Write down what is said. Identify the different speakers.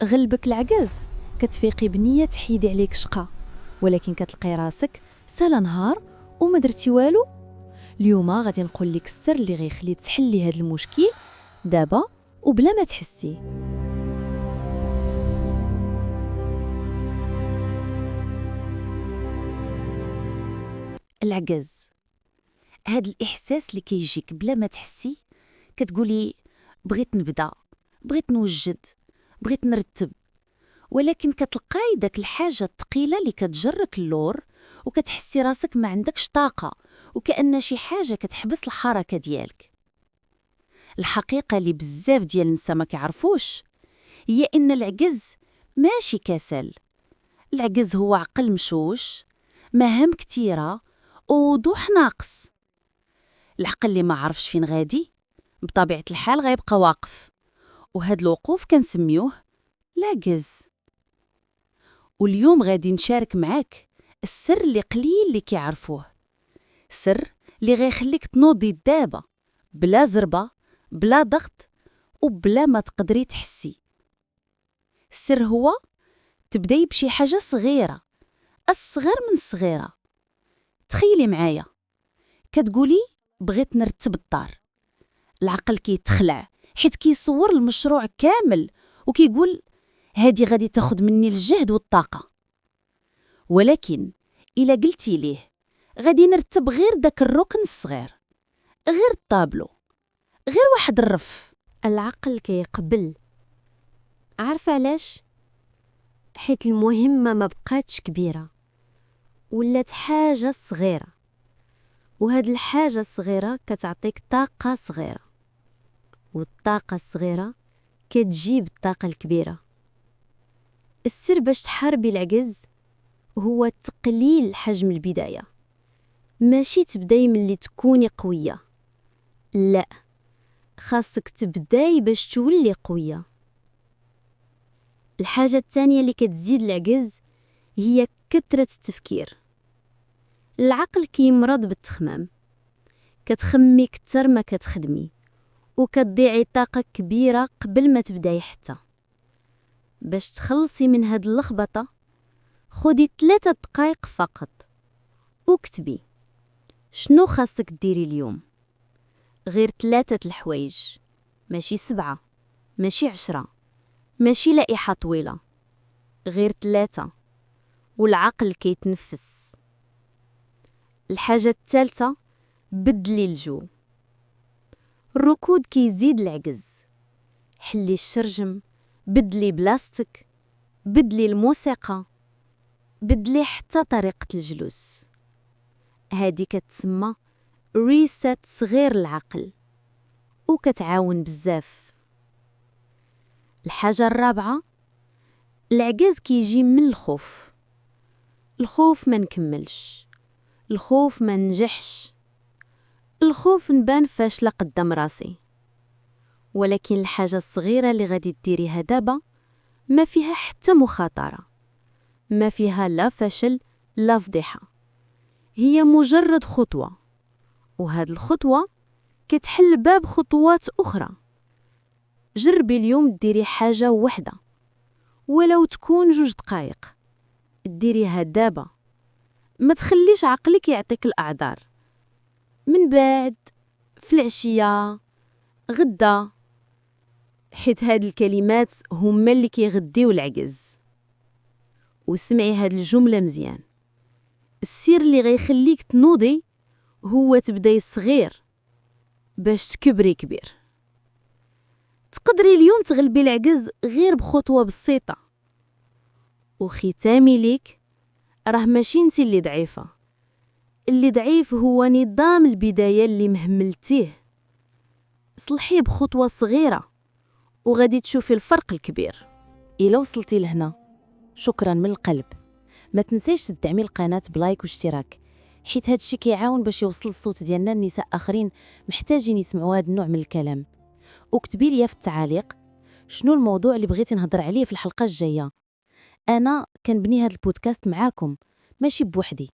Speaker 1: غلبك العجز كتفيقي بنية تحيدي عليك شقا، ولكن كتلقاي راسك سالا نهار وما درتي والو. اليوم غادي نقول لك السر اللي غيخلي تحلي هذا المشكل دابا وبلا ما تحسي.
Speaker 2: العجز، هاد الإحساس اللي كيجيك بلا ما تحسي، كتقولي بغيت نبدا، بغيت نوجد، بغيت نرتب، ولكن كتلقاي داك الحاجة الثقيلة اللي كتجرك اللور وكتحسي راسك ما عندكش طاقة، وكأن شي حاجة كتحبس الحركة ديالك. الحقيقة اللي بزاف ديال النساء ما كيعرفوش هي إن العجز ماشي كسل. العجز هو عقل مشوش، مهام كتيرة ووضوح ناقص. العقل اللي ما عرفش فين غادي بطبيعة الحال غيبقى واقف، وهاد الوقوف كنسميوه العجز. واليوم غادي نشارك معاك السر اللي قليل اللي كيعرفوه، سر اللي غيخليك تنوضي دابا بلا زربة، بلا ضغط، وبلا ما تقدري تحسي. السر هو تبداي بشي حاجة صغيرة، الصغير من الصغيرة. تخيلي معايا كتقولي بغيت نرتب الدار، العقل كيتخلع حيت كيصور المشروع كامل وكيقول هادي غادي تاخد مني الجهد والطاقة. ولكن إلا قلتي ليه غادي نرتب غير داك الركن الصغير، غير الطابلو، غير واحد الرف،
Speaker 1: العقل كيقبل. عارفه علاش؟ حيت المهمه ما بقاتش كبيره، ولات حاجه صغيره، وهاد الحاجه الصغيره كتعطيك طاقه صغيره، والطاقه الصغيره كتجيب الطاقه الكبيره. السر باش تحاربي العجز هو تقليل حجم البدايه، ماشي تبداي ملي تكوني قويه، لا، خاصك تبداي باش تولي قويه. الحاجة الثانية اللي كتزيد العجز هي كثرة التفكير. العقل كيمرض بالتخمام، كتخمي كتر ما كتخدمي، وكتضيعي طاقة كبيرة قبل ما تبداي حتى. باش تخلصي من هاد اللخبطة خدي 3 دقائق فقط وكتبي شنو خاصك ديري اليوم. غير 3 الحوايج، ماشي 7، ماشي 10، ماشي لائحة طويلة، غير 3، والعقل كيتنفس. الحاجة الثالثة، بدلي الجو. الركود كيزيد العجز، حلي الشرجم، بدلي بلاستيك، بدلي الموسيقى، بدلي حتى طريقة الجلوس. هادي كتسمى ريست صغير العقل وكتعاون بزاف. الحاجة الرابعة، العجز كيجي من الخوف. الخوف ما نكملش، الخوف ما ننجحش، الخوف نبان فاشلة قدام راسي. ولكن الحاجة الصغيرة اللي غادي ديريها دابا ما فيها حتى مخاطرة، ما فيها لا فشل لا فضيحة، هي مجرد خطوة، وهاد الخطوة كتحل باب خطوات أخرى. جربي اليوم ديري حاجة وحدة، ولو تكون 2 دقائق، ديريها دابا، ما تخليش عقلك يعطيك الأعذار من بعد، في العشية، غدا، حيت هاد الكلمات هما اللي كيغديو العجز. وسمعي هاد الجملة مزيان، السر اللي غيخليك تنوضي هو تبداي صغير باش تكبري كبير. تقدري اليوم تغلبي العجز غير بخطوة بسيطة. وختامي ليك، راه ماشي انتي اللي ضعيفة، اللي ضعيف هو نظام البداية اللي مهملتيه. صلحيه بخطوة صغيرة وغادي تشوفي الفرق الكبير.
Speaker 2: إلا وصلتي لهنا شكرا من القلب. ما تنسيش تدعمي القناة بلايك واشتراك، حيت هادشي كيعاون باش يوصل الصوت ديالنا لنساء آخرين محتاجين يسمعوا هاد النوع من الكلام. وكتبي لي في التعاليق شنو الموضوع اللي بغيتي نهضر عليه في الحلقة الجاية. أنا كنبني هاد البودكاست معاكم، ماشي بوحدي.